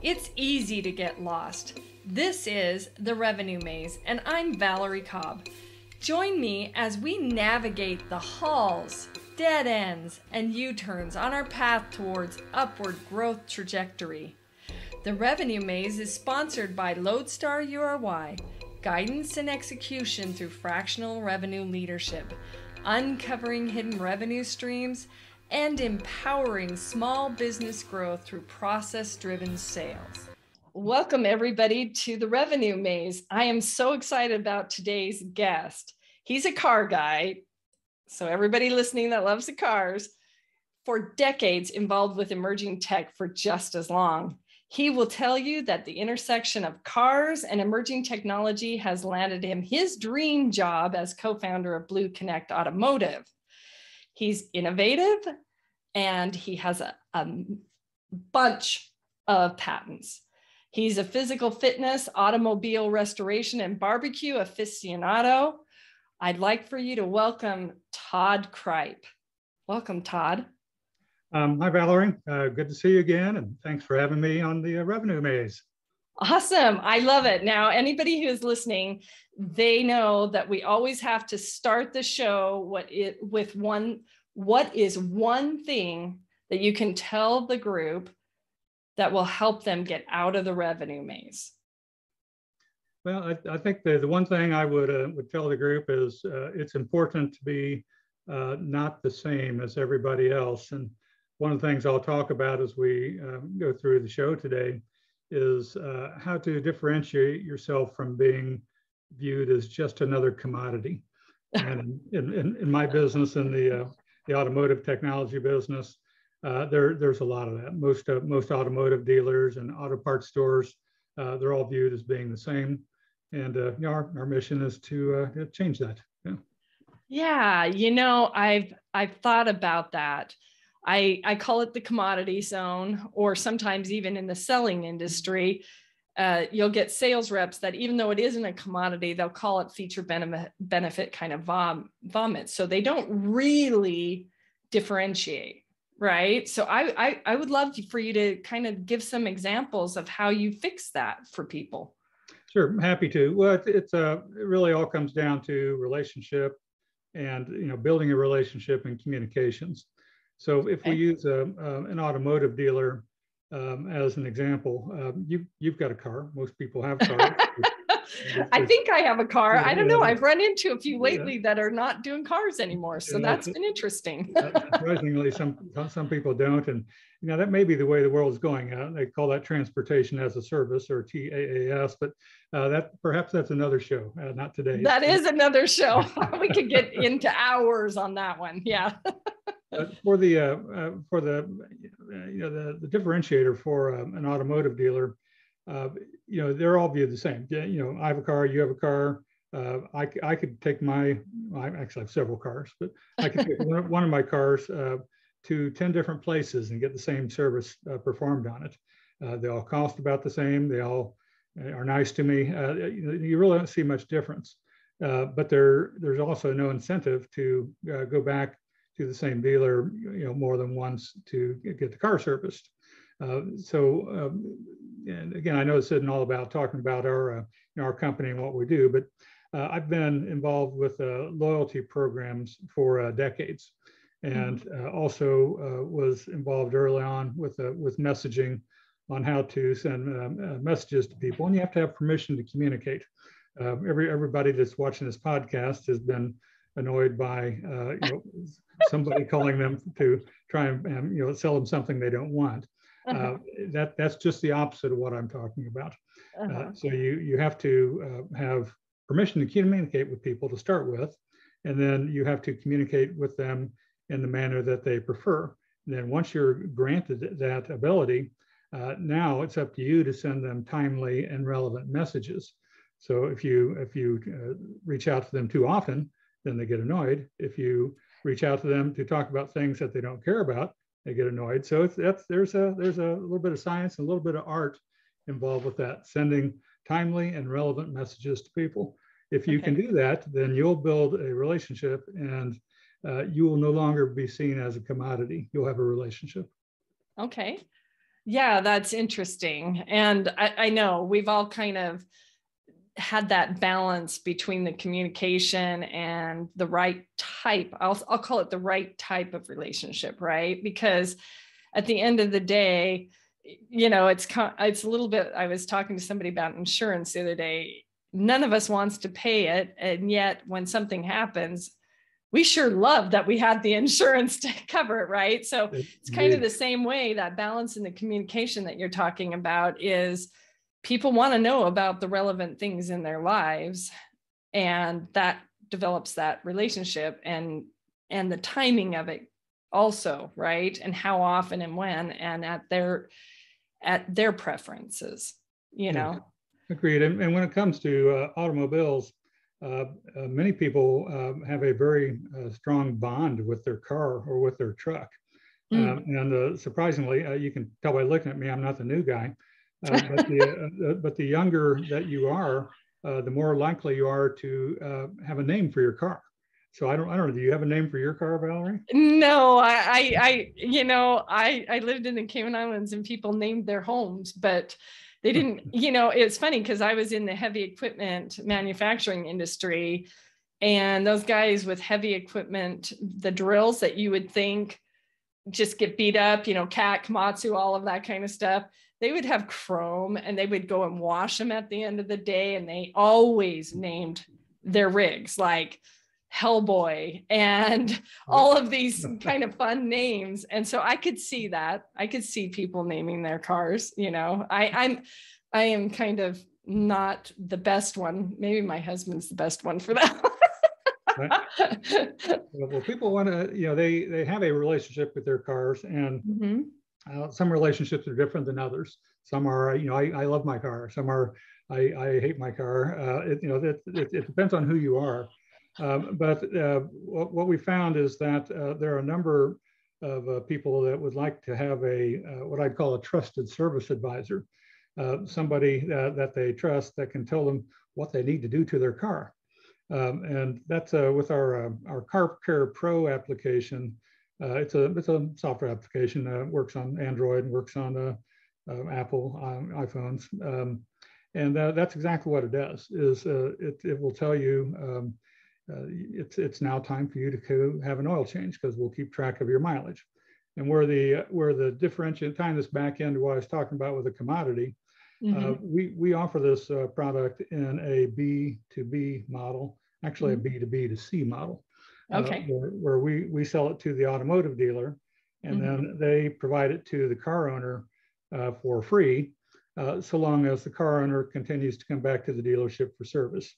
It's easy to get lost. This is The Revenue Maze, and I'm Valerie Cobb. Join me as we navigate the halls, dead ends, and U-turns on our path towards upward growth trajectory. The Revenue Maze is sponsored by Lodestar URY, guidance and execution through fractional revenue leadership, uncovering hidden revenue streams, and empowering small business growth through process-driven sales. Welcome everybody to the Revenue Maze. I am so excited about today's guest. He's a car guy, so everybody listening that loves the cars, for decades involved with emerging tech for just as long. He will tell you that the intersection of cars and emerging technology has landed him his dream job as co-founder of BlueConnect Automotive. He's innovative and he has a bunch of patents. He's a physical fitness, automobile restoration, and barbecue aficionado. I'd like for you to welcome Todd Cripe. Welcome, Todd. Hi, Valerie. Good to see you again, and thanks for having me on the Revenue Maze. Awesome. I love it. Now, anybody who is listening, they know that we always have to start the show what is one thing that you can tell the group that will help them get out of the revenue maze? Well, I think the one thing I would tell the group is it's important to be not the same as everybody else. And one of the things I'll talk about as we go through the show today is how to differentiate yourself from being viewed as just another commodity. And in my business, in the automotive technology business, there's a lot of that. Most automotive dealers and auto parts stores, they're all viewed as being the same. And our mission is to change that. Yeah, I've thought about that. I call it the commodity zone, or sometimes even in the selling industry, you'll get sales reps that even though it isn't a commodity, they'll call it feature benefit kind of vomit. So they don't really differentiate, right? So I would love for you to kind of give some examples of how you fix that for people. Sure, I'm happy to. Well, it really all comes down to relationship and building a relationship and communications. So if we use an automotive dealer as an example, you've got a car. Most people have cars. I think I have a car. I don't know. I've run into a few lately that are not doing cars anymore. So that's been interesting. Surprisingly, some people don't. And that may be the way the world is going. They call that transportation as a service, or TaaS, but perhaps that's another show, not today. That is another show. We could get into hours on that one. Yeah. For the differentiator for an automotive dealer, they're all viewed the same. I have a car, you have a car. I could take I actually have several cars, but I could take one of my cars to 10 different places and get the same service performed on it. They all cost about the same. They all are nice to me. You really don't see much difference, but there's also no incentive to go back to the same dealer, more than once to get the car serviced. And again, I know this isn't all about talking about our company and what we do, but I've been involved with loyalty programs for decades, and also was involved early on with messaging on how to send messages to people, and you have to have permission to communicate. Everybody that's watching this podcast has been annoyed by somebody calling them to try and sell them something they don't want. That's just the opposite of what I'm talking about. So you have to have permission to communicate with people to start with, and then you have to communicate with them in the manner that they prefer. And then once you're granted that ability, now it's up to you to send them timely and relevant messages. So if you reach out to them too often, then they get annoyed. If you reach out to them to talk about things that they don't care about, they get annoyed. So there's a little bit of science and a little bit of art involved with that, sending timely and relevant messages to people. If you can do that, then you'll build a relationship, and you will no longer be seen as a commodity. You'll have a relationship. Okay. Yeah, that's interesting. And I know we've all kind of had that balance between the communication and the right type. I'll call it the right type of relationship, right? Because at the end of the day, it's a little bit, I was talking to somebody about insurance the other day. None of us wants to pay it. And yet when something happens, we sure love that we had the insurance to cover it, right? So it's kind of the same way. That balance in the communication that you're talking about is people want to know about the relevant things in their lives, and that develops that relationship, and the timing of it also, right? And how often and when, and at their preferences, Agreed. And when it comes to automobiles, many people have a very strong bond with their car or with their truck. And surprisingly, you can tell by looking at me, I'm not the new guy, but the younger that you are, the more likely you are to have a name for your car. So I don't know. Do you have a name for your car, Valerie? No, I lived in the Cayman Islands and people named their homes, but they didn't, it's funny because I was in the heavy equipment manufacturing industry, and those guys with heavy equipment, the drills that you would think just get beat up, cat, komatsu, all of that kind of stuff, they would have chrome and they would go and wash them at the end of the day. And they always named their rigs like Hellboy and all of these kind of fun names. And so I could see that. I could see people naming their cars. I am kind of not the best one. Maybe my husband's the best one for that. Right. Well, people want to, they have a relationship with their cars, and some relationships are different than others. Some are, I love my car. Some are, I hate my car. It depends on who you are. But what we found is that there are a number of people that would like to have what I'd call a trusted service advisor, somebody that they trust that can tell them what they need to do to their car. And that's with our Car Care Pro application. It's a software application, works on Android, works on Apple iPhones, and that's exactly what it does. It will tell you it's now time for you to have an oil change, because we'll keep track of your mileage. And where the differentiate, tying this back into what I was talking about with the commodity, we offer this product in a B2B model, actually a B2B to C model, where we sell it to the automotive dealer, and then they provide it to the car owner for free, so long as the car owner continues to come back to the dealership for service.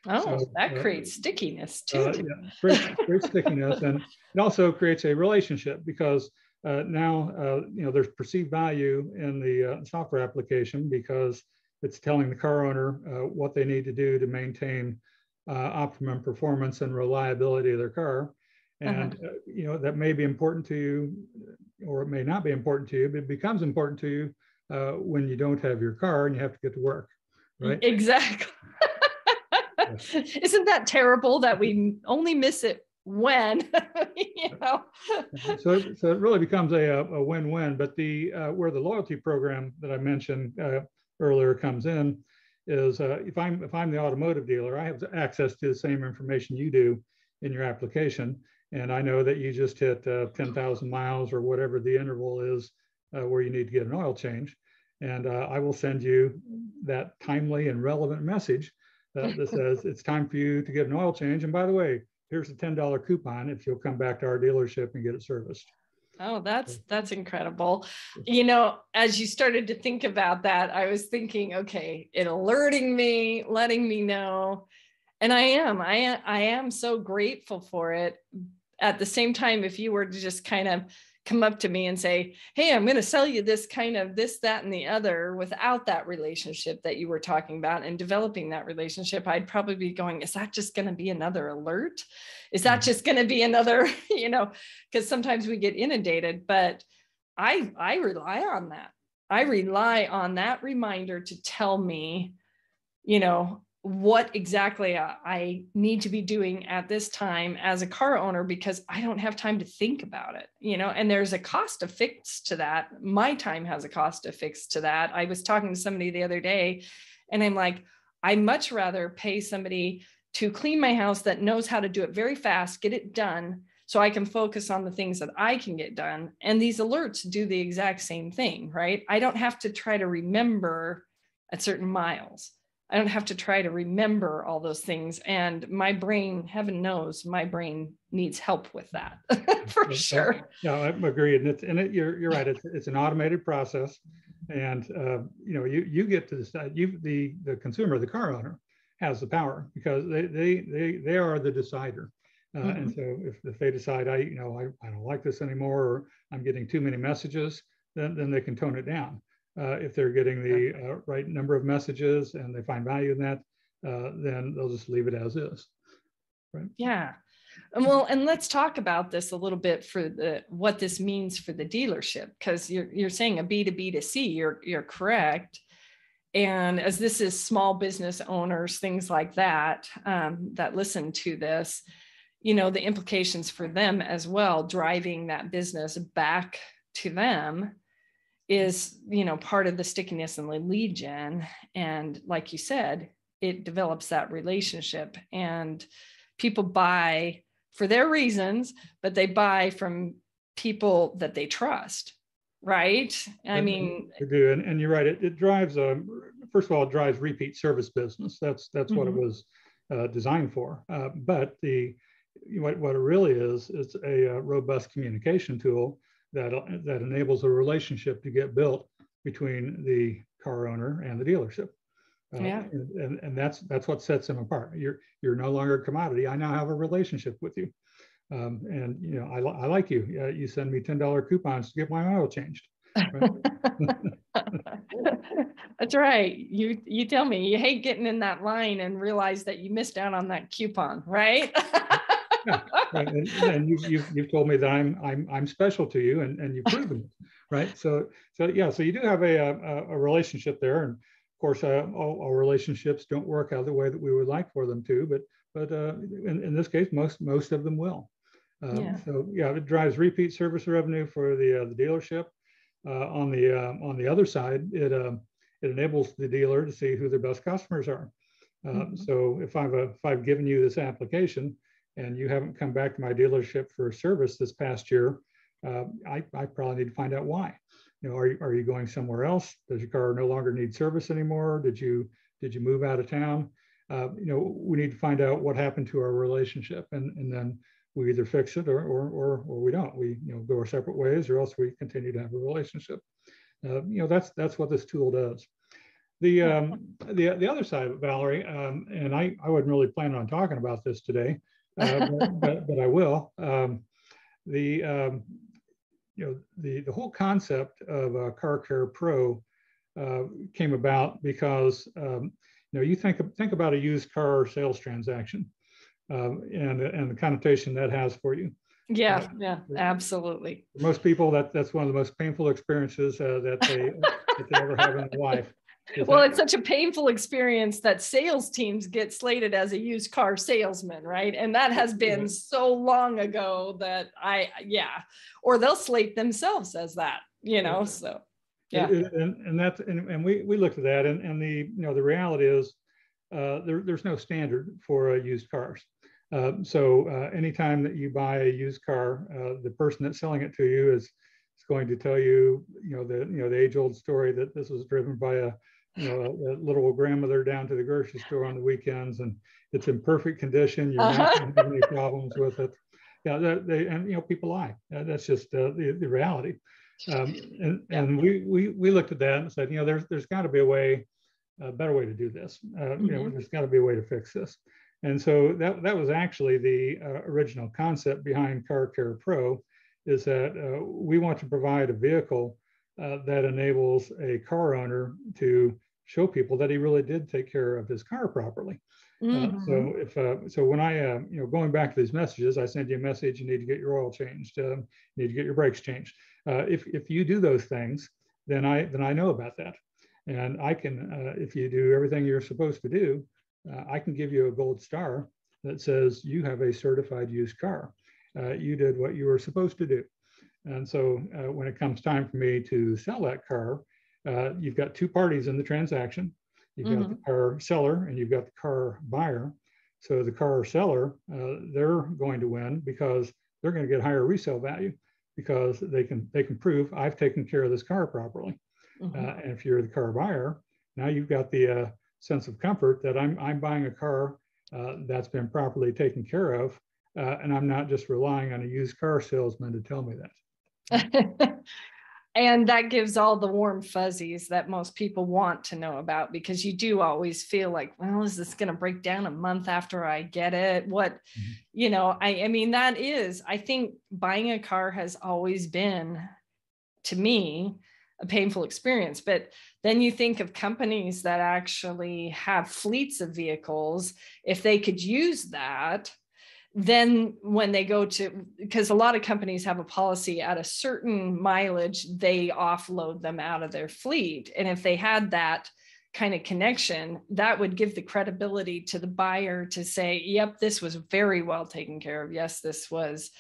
Oh, so, that creates stickiness too. Great stickiness, and it also creates a relationship, because now there's perceived value in the software application, because it's telling the car owner what they need to do to maintain optimum performance and reliability of their car. And that may be important to you, or it may not be important to you, but it becomes important to you when you don't have your car and you have to get to work, right? Exactly. Isn't that terrible that we only miss it when, So it really becomes a win-win. But where the loyalty program that I mentioned earlier comes in is if I'm the automotive dealer, I have access to the same information you do in your application, and I know that you just hit 10,000 miles or whatever the interval is where you need to get an oil change, and I will send you that timely and relevant message that says it's time for you to get an oil change. And by the way, here's a $10 coupon if you'll come back to our dealership and get it serviced. Oh, that's incredible. As you started to think about that, I was thinking, okay, it alerting me, letting me know. And I am so grateful for it. At the same time, if you were to just kind of come up to me and say, hey, I'm going to sell you this kind of this, that, and the other, without that relationship that you were talking about and developing that relationship, I'd probably be going, is that just going to be another alert? Is that just going to be another, because sometimes we get inundated, but I rely on that. I rely on that reminder to tell me, what exactly I need to be doing at this time as a car owner, because I don't have time to think about it, and there's a cost affixed to that. My time has a cost affixed to that. I was talking to somebody the other day and I'm like, I much rather pay somebody to clean my house that knows how to do it very fast, get it done, so I can focus on the things that I can get done. And these alerts do the exact same thing, right? I don't have to try to remember at certain miles. I don't have to try to remember all those things. And my brain, heaven knows, my brain needs help with that for sure. Yeah, I agree. And you're right. It's an automated process, and you get to decide. The consumer, the car owner, has the power because they are the decider. And so if they decide I don't like this anymore, or I'm getting too many messages, then they can tone it down. If they're getting the right number of messages and they find value in that, then they'll just leave it as is. Right? Yeah. Well, and let's talk about this a little bit for what this means for the dealership, because you're saying a B2B to C, you're correct. And as this is small business owners, things like that, that listen to this, the implications for them as well, driving that business back to them is, part of the stickiness and the lead gen. And like you said, it develops that relationship, and people buy for their reasons, but they buy from people that they trust. Right. I mean, they do. And you're right. It drives, first of all, it drives repeat service business. That's what it was designed for. But what it really is, it's a robust communication tool that enables a relationship to get built between the car owner and the dealership. And that's what sets them apart. You're no longer a commodity. I now have a relationship with you. And I like you. You send me $10 coupons to get my oil changed. Right? That's right. You tell me you hate getting in that line and realize that you missed out on that coupon, right? Yeah, right. And you've told me that I'm special to you, and you've proven it, right? So you do have a relationship there, and of course, all relationships don't work out the way that we would like for them to, but in this case, most of them will. So it drives repeat service revenue for the dealership. On the other side, it enables the dealer to see who their best customers are. So if I've given you this application and you haven't come back to my dealership for service this past year, I probably need to find out why. Are you going somewhere else? Does your car no longer need service anymore? Did you move out of town? We need to find out what happened to our relationship, and then we either fix it or we don't. We go our separate ways, or else we continue to have a relationship. That's what this tool does. The other side of it, Valerie, and I wasn't really planning on talking about this today, but I will. The whole concept of Car Care Pro came about because you think about a used car sales transaction. And the connotation that has for you. Yeah, absolutely. For most people, that's one of the most painful experiences that they ever have in their life. Well, it's such a painful experience that sales teams get slated as a used car salesman, right? And that has been so long ago that or they'll slate themselves as that, so. Yeah. And we looked at that, and the reality is there's no standard for used cars. So anytime that you buy a used car, the person that's selling it to you is going to tell you, the age-old story that this was driven by a little grandmother down to the grocery store on the weekends, and it's in perfect condition. You're not going to have any problems with it. People lie. That's just the reality. And we looked at that and said, there's got to be a better way to do this. There's got to be a way to fix this. And so that was actually the original concept behind Car Care Pro, is that we want to provide a vehicle that enables a car owner to show people that he really did take care of his car properly. So when I going back to these messages, I send you a message: you need to get your oil changed, you need to get your brakes changed. If you do those things, then I know about that, and I can, if you do everything you're supposed to do, I can give you a gold star that says you have a certified used car. You did what you were supposed to do. And so when it comes time for me to sell that car, you've got two parties in the transaction. You've got the car seller and you've got the car buyer. So the car seller, they're going to win because they're going to get higher resale value because they can prove I've taken care of this car properly. And if you're the car buyer, now you've got the sense of comfort that I'm buying a car that's been properly taken care of, and I'm not just relying on a used car salesman to tell me that. And that gives all the warm fuzzies that most people want to know about, because you do always feel like, well, is this going to break down a month after I get it? What, I mean, that is, I think buying a car has always been, to me, a painful experience. But then you think of companies that actually have fleets of vehicles. If they could use that, then when they go to, because a lot of companies have a policy at a certain mileage, they offload them out of their fleet. And if they had that kind of connection, that would give the credibility to the buyer to say, yep, this was very well taken care of. Yes, this was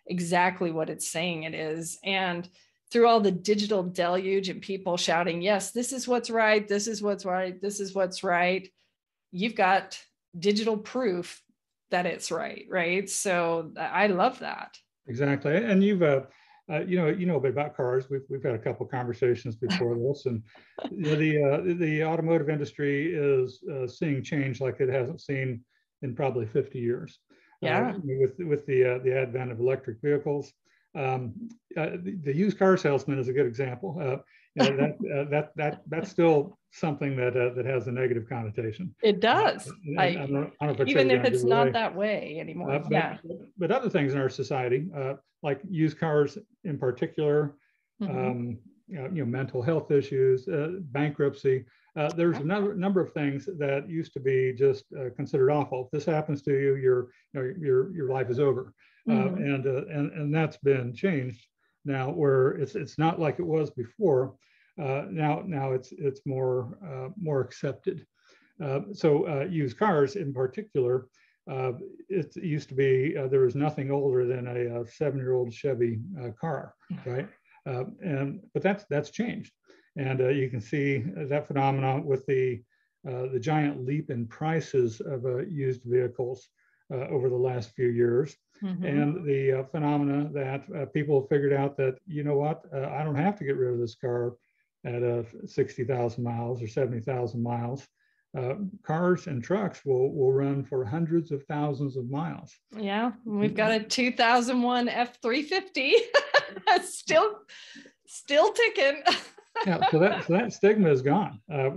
exactly what it's saying it is. And through all the digital deluge and people shouting, yes, this is what's right, this is what's right, this is what's right, you've got digital proof that it's right? So I love that. Exactly. And you've, you know a bit about cars. We've had a couple of conversations before this, and the automotive industry is seeing change like it hasn't seen in probably 50 years. Yeah. With the advent of electric vehicles. The used car salesman is a good example. That's still something that has a negative connotation. It does. I don't know if even if it's not that way anymore. But other things in our society, like used cars in particular, mental health issues, bankruptcy. There's a number of things that used to be just considered awful. If this happens to you, your life is over. And that's been changed now, where it's not like it was before. Now it's more accepted. So used cars in particular, it used to be there was nothing older than a 7-year-old Chevy car, right? But that's changed, and you can see that phenomenon with the giant leap in prices of used vehicles over the last few years. And the phenomena that people have figured out that, you know what, I don't have to get rid of this car at 60,000 miles or 70,000 miles. Cars and trucks will run for hundreds of thousands of miles. Yeah, we've got a 2001 F350 still ticking. Yeah, so that stigma is gone. I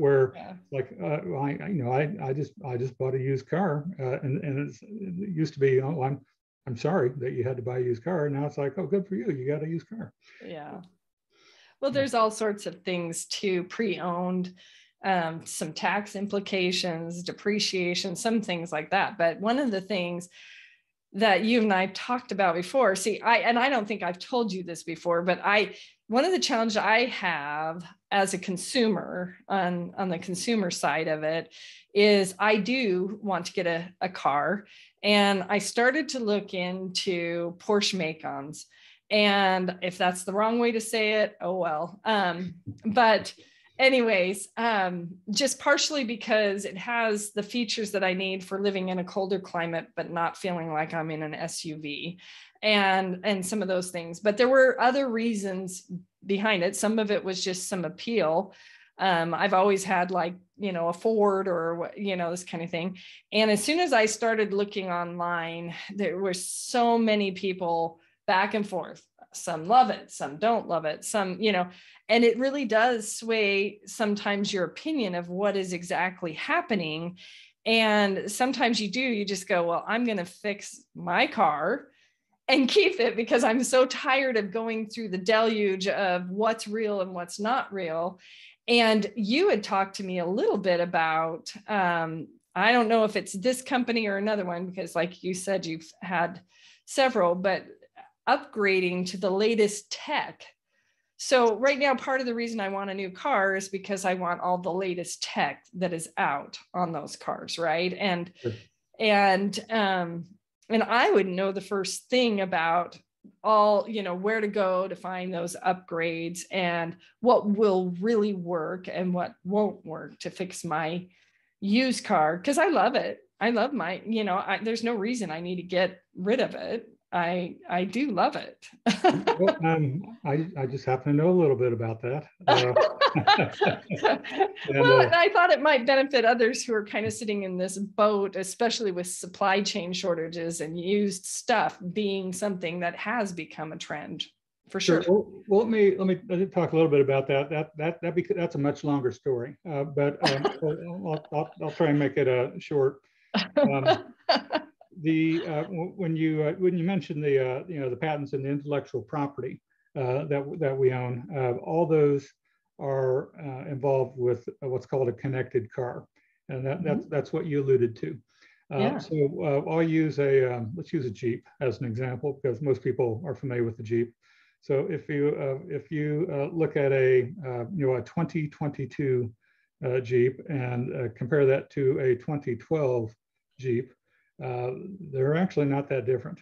just bought a used car, and it used to be, oh, I'm sorry that you had to buy a used car. Now it's like, oh, good for you, you got a used car. Yeah. Well, there's all sorts of things too, pre-owned, some tax implications, depreciation, some things like that. But one of the things that you and I talked about before, I don't think I've told you this before, but one of the challenges I have as a consumer on the consumer side of it is I do want to get a car. And I started to look into Porsche Macons. And if that's the wrong way to say it, oh well. But anyways, just partially because it has the features that I need for living in a colder climate, but not feeling like I'm in an SUV and some of those things. But there were other reasons behind it. Some of it was just some appeal. I've always had a Ford or, this kind of thing. And as soon as I started looking online, there were so many people back and forth. Some love it, some don't love it, some, and it really does sway sometimes your opinion of what is exactly happening. And sometimes you just go, well, I'm going to fix my car and keep it because I'm so tired of going through the deluge of what's real and what's not real. And you had talked to me a little bit about, I don't know if it's this company or another one, because like you said, you've had several, but upgrading to the latest tech. So right now, part of the reason I want a new car is because I want all the latest tech that is out on those cars, right? And I would know the first thing about all, where to go to find those upgrades and what will really work and what won't work to fix my used car, because I love it. I love my, there's no reason I need to get rid of it. I do love it. Well, I just happen to know a little bit about that. And I thought it might benefit others who are kind of sitting in this boat, especially with supply chain shortages and used stuff being something that has become a trend for sure. Well, let me talk a little bit about that. That's a much longer story, but I'll try and make it short. When you mentioned the patents and the intellectual property that we own, all those are involved with what's called a connected car, and that's what you alluded to. So I'll use let's use a Jeep as an example, because most people are familiar with the Jeep. So if you look at a 2022 Jeep and compare that to a 2012 Jeep, they're actually not that different.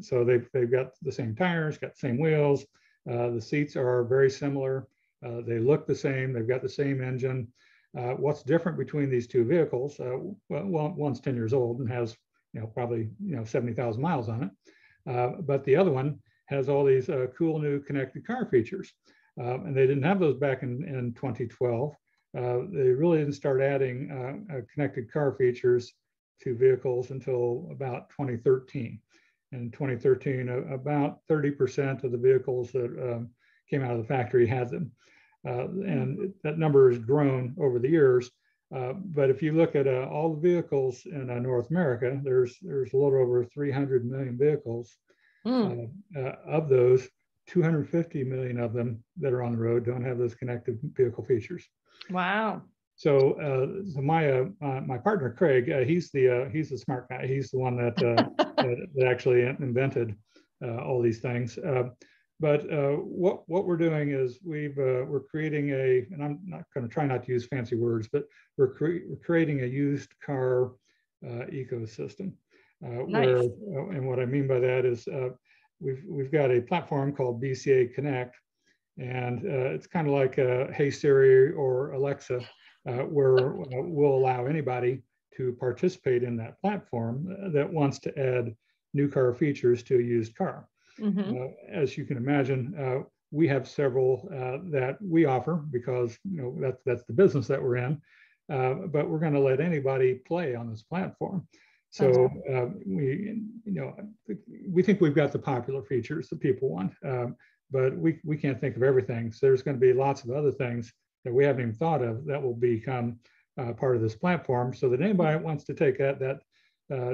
So they've got the same tires, got the same wheels. The seats are very similar. They look the same. They've got the same engine. What's different between these two vehicles? Well, one's 10 years old and has probably 70,000 miles on it, but the other one has all these cool new connected car features, and they didn't have those back in 2012. They really didn't start adding connected car features to vehicles until about 2013. In 2013, about 30% of the vehicles that came out of the factory had them. And that number has grown over the years. But if you look at all the vehicles in North America, there's a little over 300 million vehicles. Of those, 250 million of them that are on the road don't have those connected vehicle features. Wow. So my partner Craig, he's the smart guy. He's the one that actually invented all these things. But what we're doing is we're creating and I'm not going to try not to use fancy words, but we're creating a used car ecosystem. Nice. And what I mean by that is we've got a platform called BCA Connect, and it's kind of like Hey Siri or Alexa, where we'll allow anybody to participate in that platform that wants to add new car features to a used car. As you can imagine, we have several that we offer because that's the business that we're in, but we're going to let anybody play on this platform. So we think we've got the popular features that people want, but we can't think of everything. So there's going to be lots of other things that we haven't even thought of that will become part of this platform, so that anybody that wants to take that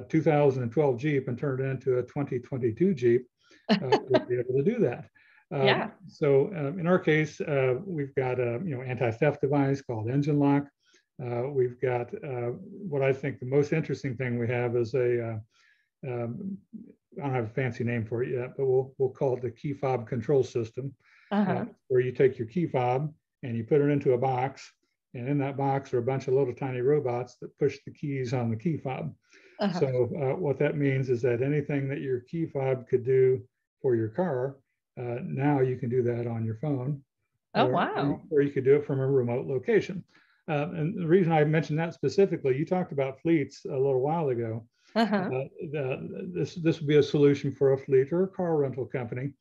2012 Jeep and turn it into a 2022 Jeep will be able to do that. So in our case, we've got a anti-theft device called Engine Lock. We've got what I think the most interesting thing we have is I don't have a fancy name for it yet, but we'll call it the key fob control system, where you take your key fob and you put it into a box, and in that box are a bunch of little tiny robots that push the keys on the key fob. So what that means is that anything that your key fob could do for your car, now you can do that on your phone. Or you could do it from a remote location. And the reason I mentioned that specifically, you talked about fleets a little while ago. This would be a solution for a fleet or a car rental company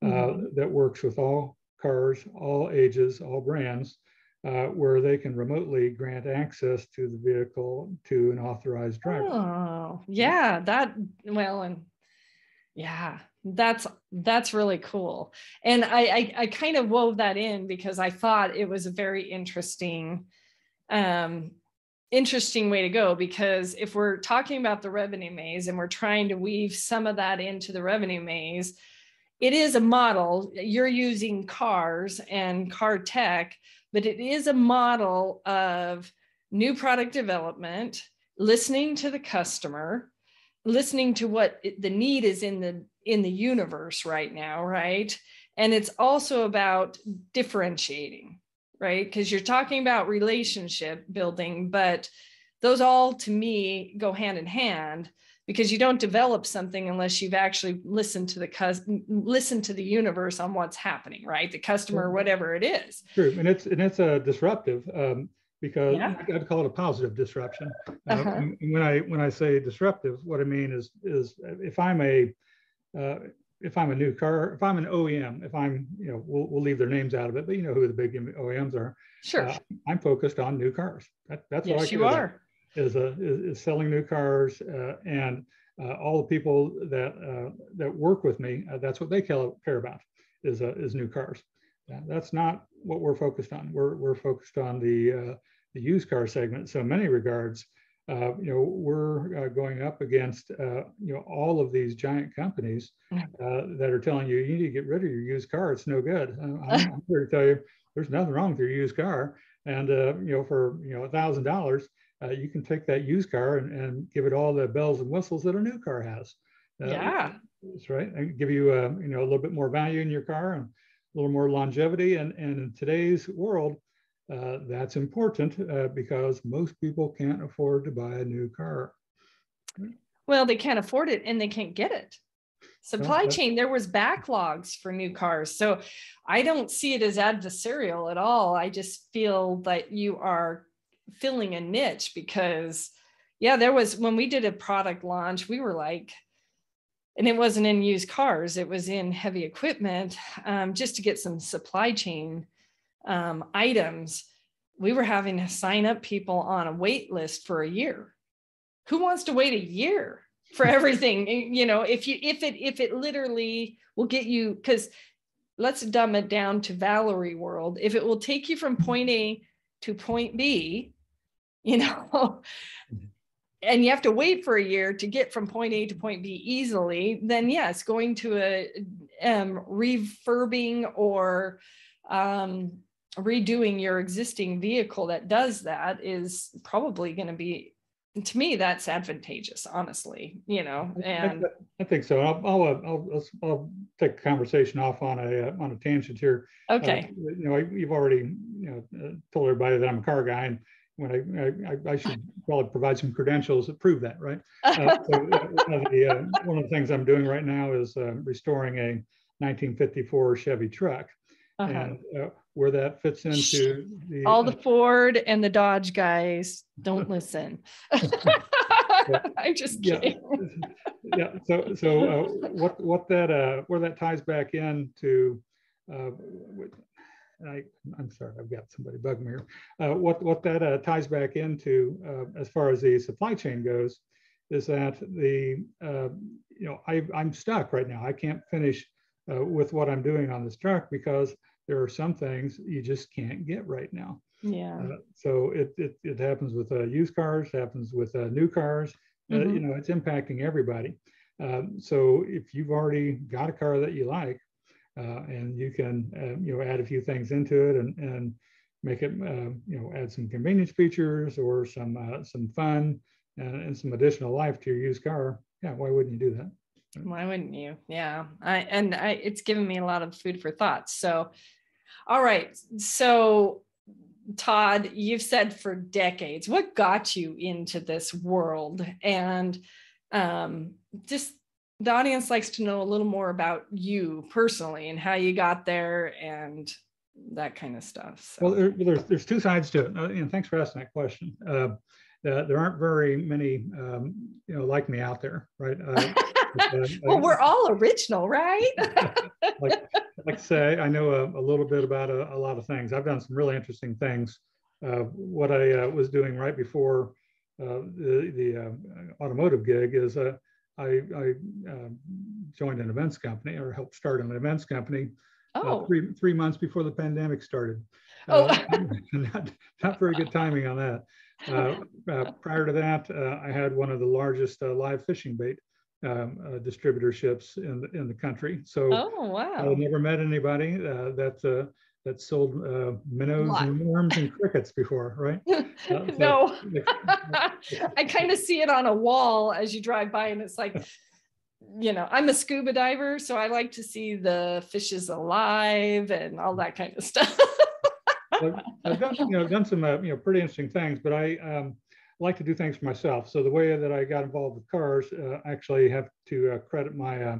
that works with all cars, all ages, all brands, where they can remotely grant access to the vehicle to an authorized driver. Oh, yeah, that's really cool. And I kind of wove that in because I thought it was a very interesting way to go, because if we're talking about the revenue maze and we're trying to weave some of that into the revenue maze, it is a model. You're using cars and car tech, but it is a model of new product development, listening to the customer, listening to what the need is in the universe right now, right? And it's also about differentiating, right? Because you're talking about relationship building, but those all to me go hand in hand, because you don't develop something unless you've actually listened to the universe on what's happening, right? The customer, whatever it is. True, and it's a disruptive, because I'd call it a positive disruption. When I say disruptive, what I mean is if I'm a new car, if I'm an OEM, if I'm, we'll leave their names out of it, but you know who the big OEMs are. Sure. I'm focused on new cars. That's what I care about. Is selling new cars, and all the people that work with me. That's what they care about is new cars. That's not what we're focused on. We're focused on the used car segment. So in many regards, we're going up against all of these giant companies that are telling you need to get rid of your used car. It's no good. I'm here to tell you there's nothing wrong with your used car, and for $1,000. You can take that used car and give it all the bells and whistles that a new car has. That's right. And give you a little bit more value in your car and a little more longevity. And in today's world, that's important because most people can't afford to buy a new car. Well, they can't afford it and they can't get it. Supply chain, there was backlogs for new cars. So I don't see it as adversarial at all. I just feel that you are filling a niche, because there was, when we did a product launch, we were like, and it wasn't in used cars, it was in heavy equipment, just to get some supply chain items. We were having to sign up people on a wait list for a year. Who wants to wait a year for everything? If it literally will get you, because let's dumb it down to Valerie world. If it will take you from point A to point B, and you have to wait for a year to get from point A to point B easily, then yes, going to a refurbing or redoing your existing vehicle that does that is probably going to be, to me, that's advantageous, honestly, and I think so. I'll take the conversation off on a tangent here. Okay. You've already told everybody that I'm a car guy, and when I should probably provide some credentials that prove that, right? One of the things I'm doing right now is restoring a 1954 Chevy truck, and where that fits into all the Ford and the Dodge guys don't listen. I'm just kidding. So what that where that ties back into. I'm sorry, I've got somebody bugging me here. What that ties back into as far as the supply chain goes is that I'm stuck right now. I can't finish with what I'm doing on this truck because there are some things you just can't get right now. So it happens with used cars, happens with new cars. It's impacting everybody. So if you've already got a car that you like, and you can add a few things into it and make it add some convenience features or some fun and some additional life to your used car. Why wouldn't you do that? Why wouldn't you? It's given me a lot of food for thought. So all right, so Todd, you've said for decades, what got you into this world? And just the audience likes to know a little more about you personally and how you got there and that kind of stuff. So. Well, there's two sides to it. And thanks for asking that question. There aren't very many, like me out there, right? Well, we're all original, right? like to say, I know a little bit about a lot of things. I've done some really interesting things. What I was doing right before the automotive gig is I joined an events company, or helped start an events company. Three months before the pandemic started. Not very good timing on that. Prior to that, I had one of the largest live fishing bait distributorships in the country. So I never met anybody that sold minnows and worms and crickets before, right? No. I kind of see it on a wall as you drive by, and it's like I'm a scuba diver, so I like to see the fishes alive and all that kind of stuff. I've done some pretty interesting things, but I like to do things for myself. So the way that I got involved with cars, I actually have to credit my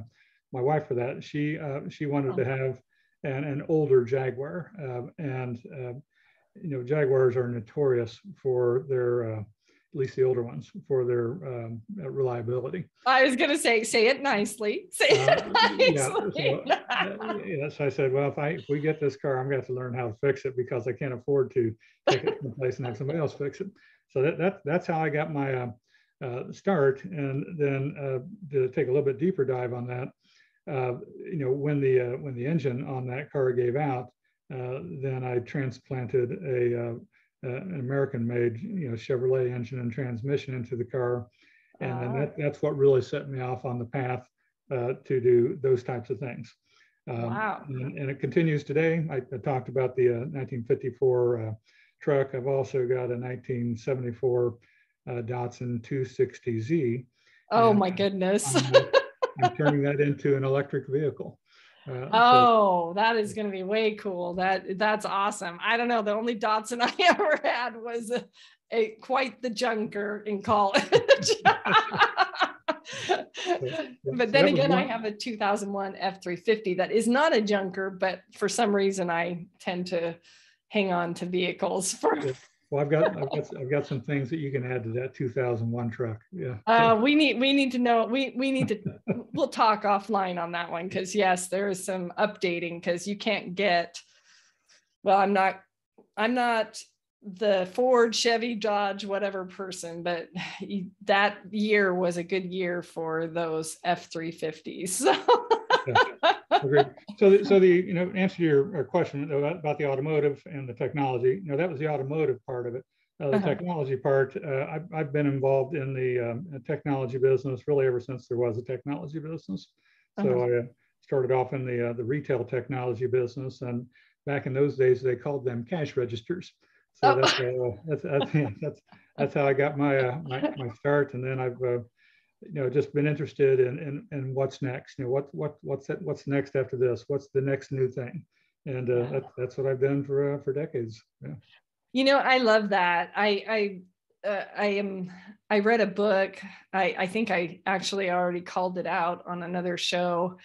wife for that. She wanted to have an older Jaguar, and Jaguars are notorious for their, at least the older ones, for their reliability. I was going to say it nicely. Say it nicely. So I said, well, if we get this car, I'm going to have to learn how to fix it, because I can't afford to take it someplace and have somebody else fix it. So that's how I got my start. And then to take a little bit deeper dive on that, when the engine on that car gave out, then I transplanted an American-made, Chevrolet engine and transmission into the car, and then that's what really set me off on the path to do those types of things. Wow! And it continues today. I talked about the 1954 truck. I've also got a 1974 Datsun 260Z. Oh my goodness! I'm turning that into an electric vehicle. That is going to be way cool. That's awesome. I don't know. The only Datsun I ever had was quite the junker in college. But then again, I have a 2001 F350 that is not a junker, but for some reason I tend to hang on to vehicles for. Well, I've got some things that you can add to that 2001 truck. Yeah. We need to know. We need to. We'll talk offline on that one, because yes, there is some updating, because you can't get. Well, I'm not the Ford, Chevy, Dodge, whatever person, but that year was a good year for those F350s. So. Agreed. So the answer to your question about the automotive and the technology, that was the automotive part of it. The technology part, I've been involved in the technology business really ever since there was a technology business. So I started off in the retail technology business, and back in those days they called them cash registers. So that's how I got my start, and then I've just been interested in what's next. What's next after this? What's the next new thing? And that's what I've done for decades. Yeah. I love that. I read a book. I think I actually already called it out on another show.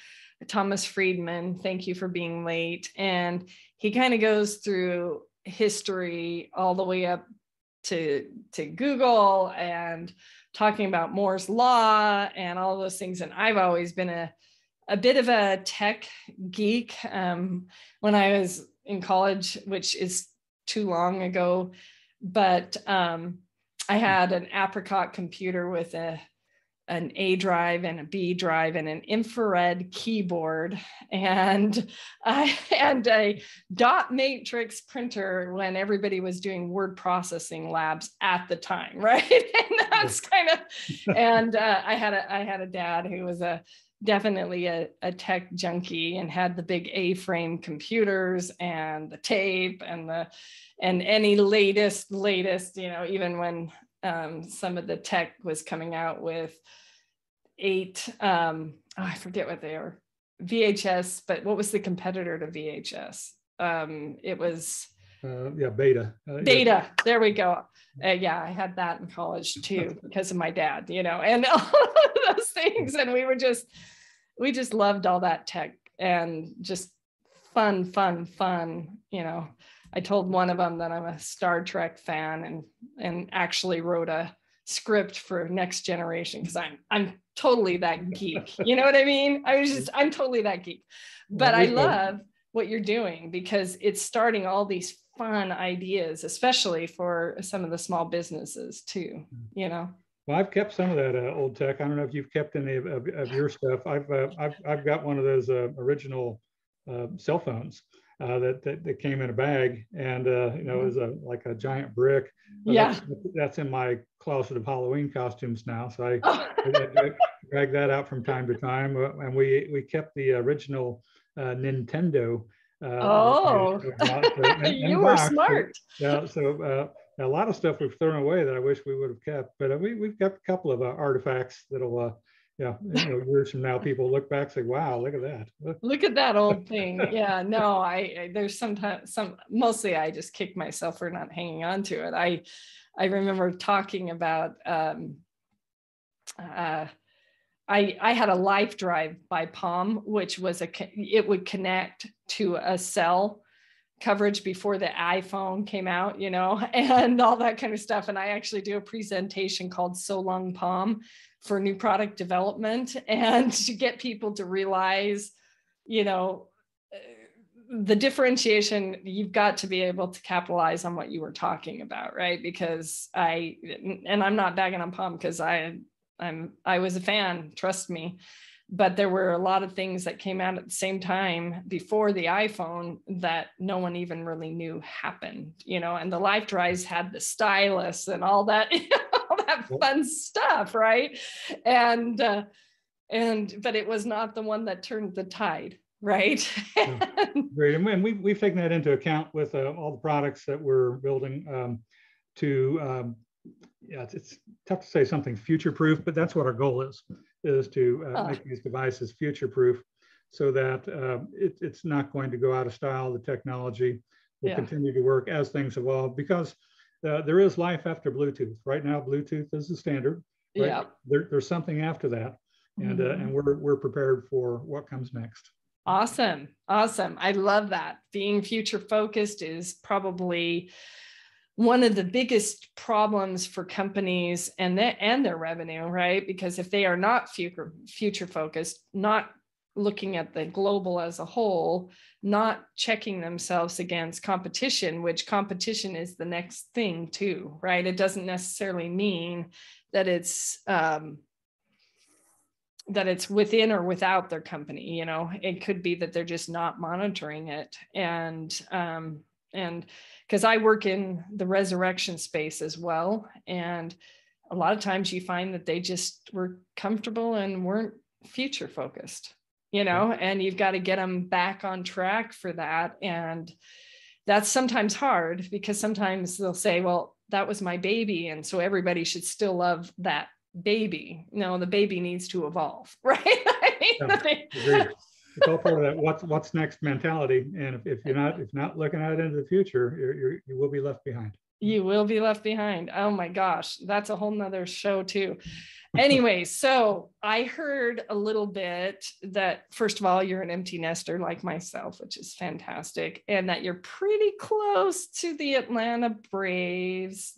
Thomas Friedman, Thank You for Being Late, and he kind of goes through history all the way up to Google and talking about Moore's Law and all those things. And I've always been a bit of a tech geek. When I was in college, which is too long ago, but I had an Apricot computer with an A drive and a B drive and an infrared keyboard and a dot matrix printer when everybody was doing word processing labs at the time, right? And that's kind of, and I had a dad who was definitely a tech junkie and had the big A-frame computers and the tape and any latest, even when some of the tech was coming out with I forget what they are, VHS, but what was the competitor to VHS? It was Beta. Beta. There we go. I had that in college too because of my dad, and all of those things. And we just loved all that tech and just fun. I told one of them that I'm a Star Trek fan and actually wrote a script for Next Generation because I'm totally that geek. You know what I mean? I'm totally that geek. But I love what you're doing because it's starting all these fun ideas, especially for some of the small businesses too, Well, I've kept some of that old tech. I don't know if you've kept any of your stuff. I've got one of those original cell phones that came in a bag, and it was like a giant brick. That's in my closet of Halloween costumes now. So I drag that out from time to time, and we kept the original Nintendo. You were smart. So a lot of stuff we've thrown away that I wish we would have kept, but we've got a couple of artifacts that'll Yeah, years from now, people look back and say, wow, look at that. Look at that old thing. Yeah, no, there's sometimes mostly I just kick myself for not hanging on to it. I remember talking about, I had a Life Drive by Palm, which was it would connect to a cell coverage before the iPhone came out, and all that kind of stuff. And I actually do a presentation called So Long Palm for new product development, and to get people to realize, the differentiation. You've got to be able to capitalize on what you were talking about, right? Because I'm not bagging on Palm, because I was a fan, trust me. But there were a lot of things that came out at the same time before the iPhone that no one even really knew happened, and the Life Drives had the stylus and all that, all that fun stuff, right? But it was not the one that turned the tide, right? Great, and we've taken that into account with all the products that we're building yeah, it's tough to say something future-proof, but that's what our goal is to make these devices future-proof, so that it's not going to go out of style. The technology will continue to work as things evolve, because there is life after Bluetooth. Right now, Bluetooth is the standard. Right? Yeah. There's something after that, and we're prepared for what comes next. Awesome. I love that. Being future-focused is probably one of the biggest problems for companies and their revenue, right? Because if they are not future focused, not looking at the global as a whole, not checking themselves against competition, which competition is the next thing too, right? It doesn't necessarily mean that it's within or without their company. It could be that they're just not monitoring it. And because I work in the resurrection space as well, and a lot of times you find that they just were comfortable and weren't future focused, and you've got to get them back on track for that. And that's sometimes hard, because sometimes they'll say, well, that was my baby, and so everybody should still love that baby. No, the baby needs to evolve, right? Agreed. It's all part of that what's next mentality. And if you're not looking out into the future, you will be left behind. You will be left behind. Oh my gosh, that's a whole nother show too. Anyway, so I heard a little bit that, first of all, you're an empty nester like myself, which is fantastic, and that you're pretty close to the Atlanta Braves.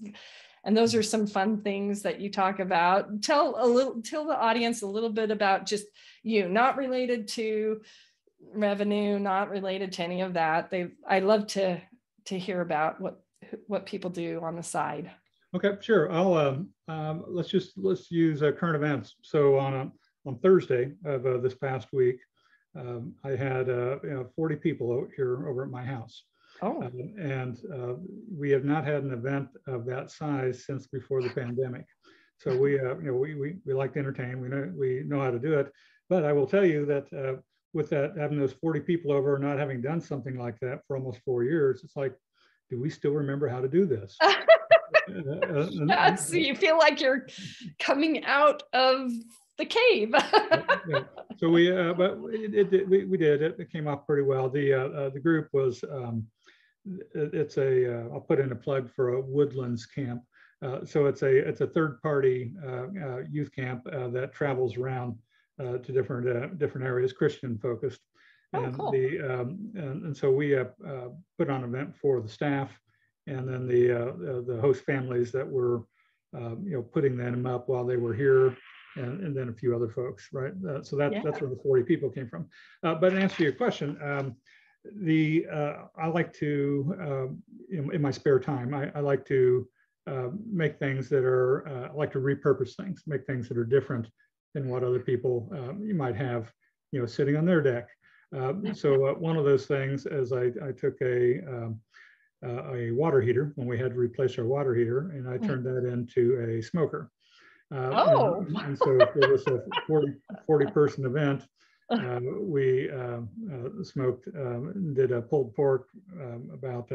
And those are some fun things that you talk about. Tell the audience a little bit about just you, not related to revenue, not related to any of that. I love to hear about what people do on the side. Okay, sure. I'll let's use current events. So on Thursday of this past week, I had 40 people out here over at my house. Oh. And we have not had an event of that size since before the pandemic. So we like to entertain. We know how to do it. But I will tell you that with that, having those 40 people over, not having done something like that for almost 4 years, it's like, do we still remember how to do this? Yes, you feel like you're coming out of the cave. Yeah. So we did. It came off pretty well. The group was. I'll put in a plug for a Woodlands camp. So it's a third-party youth camp that travels around to different areas, Christian focused. And cool. And so we put on an event for the staff, and then the host families that were putting them up while they were here, and then a few other folks, right? So that's where the 40 people came from. But to answer your question. I like to, in my spare time, I like to make things that are, I like to repurpose things, make things that are different than what other people you might have, sitting on their deck. So one of those things is I took a water heater when we had to replace our water heater, and I turned that into a smoker. And so for this 40 person event, we smoked, did a pulled pork, about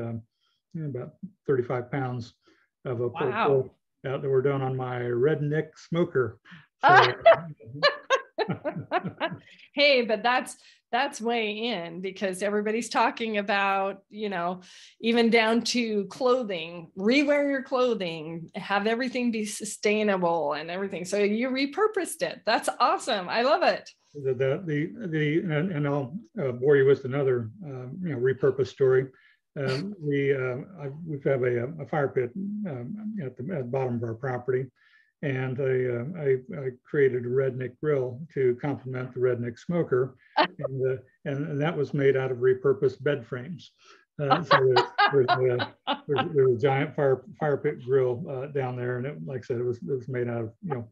35 pounds of a pulled pork that were done on my redneck smoker. So, Hey, but that's way in, because everybody's talking about, even down to clothing, rewear your clothing, have everything be sustainable and everything. So you repurposed it. That's awesome. I love it. And I'll bore you with another repurposed story. We have a fire pit at the bottom of our property, and I created a redneck grill to complement the redneck smoker, and that was made out of repurposed bed frames. So there's a giant fire pit grill down there, and like I said, it was made out of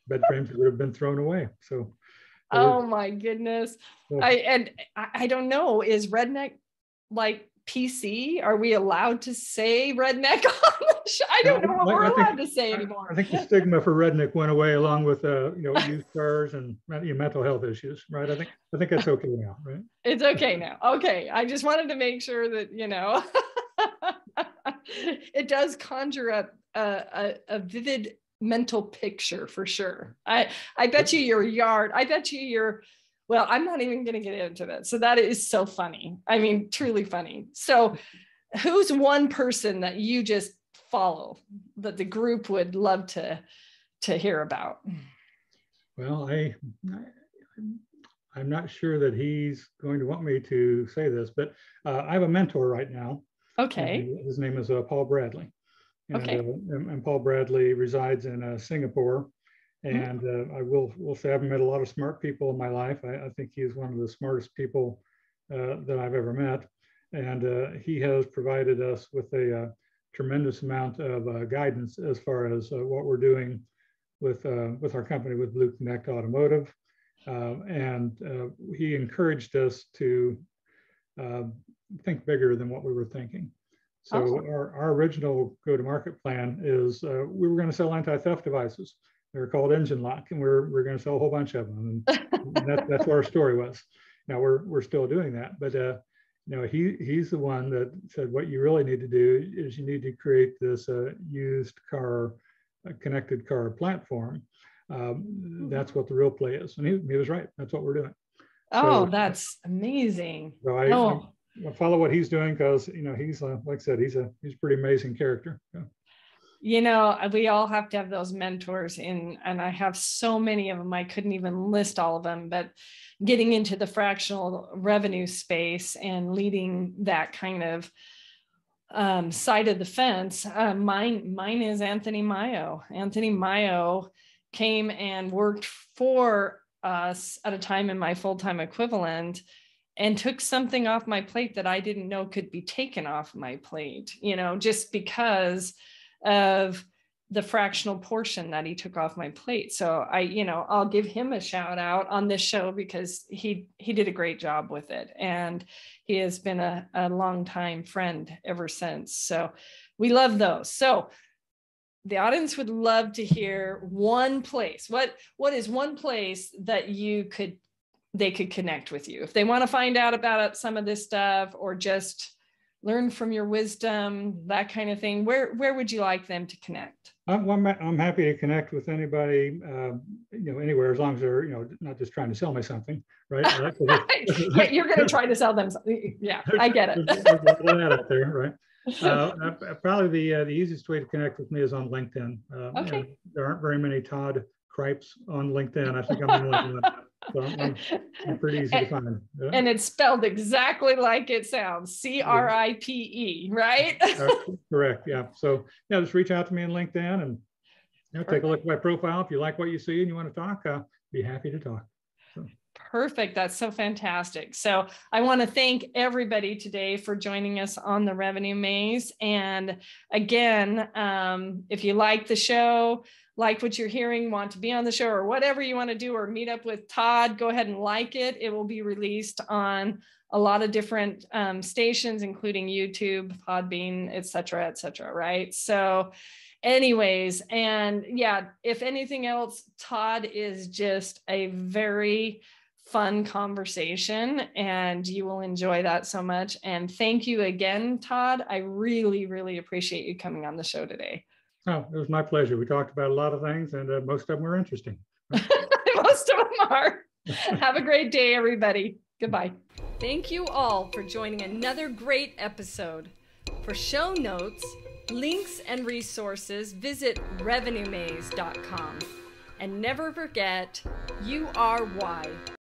bed frames that would have been thrown away. So. Oh my goodness. I don't know, is redneck like PC? Are we allowed to say redneck on the show? I don't know what we're allowed to say anymore. I think the stigma for redneck went away along with used cars and mental health issues, right? I think that's okay now, right? It's okay now. Okay. I just wanted to make sure that, it does conjure up a vivid mental picture for sure. I bet you your yard, well, I'm not even going to get into that. So that is so funny. I mean, truly funny. So who's one person that you just follow that the group would love to hear about? Well, I'm not sure that he's going to want me to say this, but I have a mentor right now. Okay. His name is Paul Bradley. And, okay. And Paul Bradley resides in Singapore. And I will say I've met a lot of smart people in my life. I think he's one of the smartest people that I've ever met. And he has provided us with a tremendous amount of guidance as far as what we're doing with our company, with BlueConnect Automotive. And he encouraged us to think bigger than what we were thinking. So awesome. our original go-to-market plan is we were going to sell anti-theft devices. They're called engine lock, and we're going to sell a whole bunch of them. And that's what our story was. Now we're still doing that, but he's the one that said what you really need to do is you need to create this used car, connected car platform. That's what the real play is, and he was right. That's what we're doing. Oh, so, that's amazing. So I follow what he's doing because he's like I said, he's a pretty amazing character. Yeah. We all have to have those mentors and I have so many of them. I couldn't even list all of them, but getting into the fractional revenue space and leading that kind of side of the fence. Mine is Anthony Mayo. Anthony Mayo came and worked for us at a time in my full-time equivalent and took something off my plate that I didn't know could be taken off my plate, just because of the fractional portion that he took off my plate. So I'll give him a shout out on this show because he did a great job with it. And he has been a longtime friend ever since. So we love those. So the audience would love to hear one place. What is one place that they could connect with you if they want to find out about some of this stuff or just learn from your wisdom, that kind of thing? Where would you like them to connect? I'm happy to connect with anybody, anywhere, as long as they're, not just trying to sell me something, right? Yeah, you're going to try to sell them something. Yeah, I get it. There's a lot of that out there, right? Probably the easiest way to connect with me is on LinkedIn. Okay. There aren't very many Todd Cripes on LinkedIn. I think I'm on LinkedIn. So I'm pretty easy to find. Yeah. And it's spelled exactly like it sounds, CRIPE, right? Correct. Yeah. So just reach out to me on LinkedIn and take a look at my profile. If you like what you see and you want to talk, I'll be happy to talk. So. Perfect. That's so fantastic. So I want to thank everybody today for joining us on the Revenue Maze. And again, if you like the show, like what you're hearing, want to be on the show or whatever you want to do, or meet up with Todd, go ahead and like it. It will be released on a lot of different stations, including YouTube, Podbean, et cetera, right? So anyways, and if anything else, Todd is just a very fun conversation and you will enjoy that so much. And thank you again, Todd. I really, really appreciate you coming on the show today. Oh, it was my pleasure. We talked about a lot of things and most of them were interesting. Most most of them are. Have a great day, everybody. Goodbye. Thank you all for joining another great episode. For show notes, links, and resources, visit revenuemaze.com. And never forget, you are why.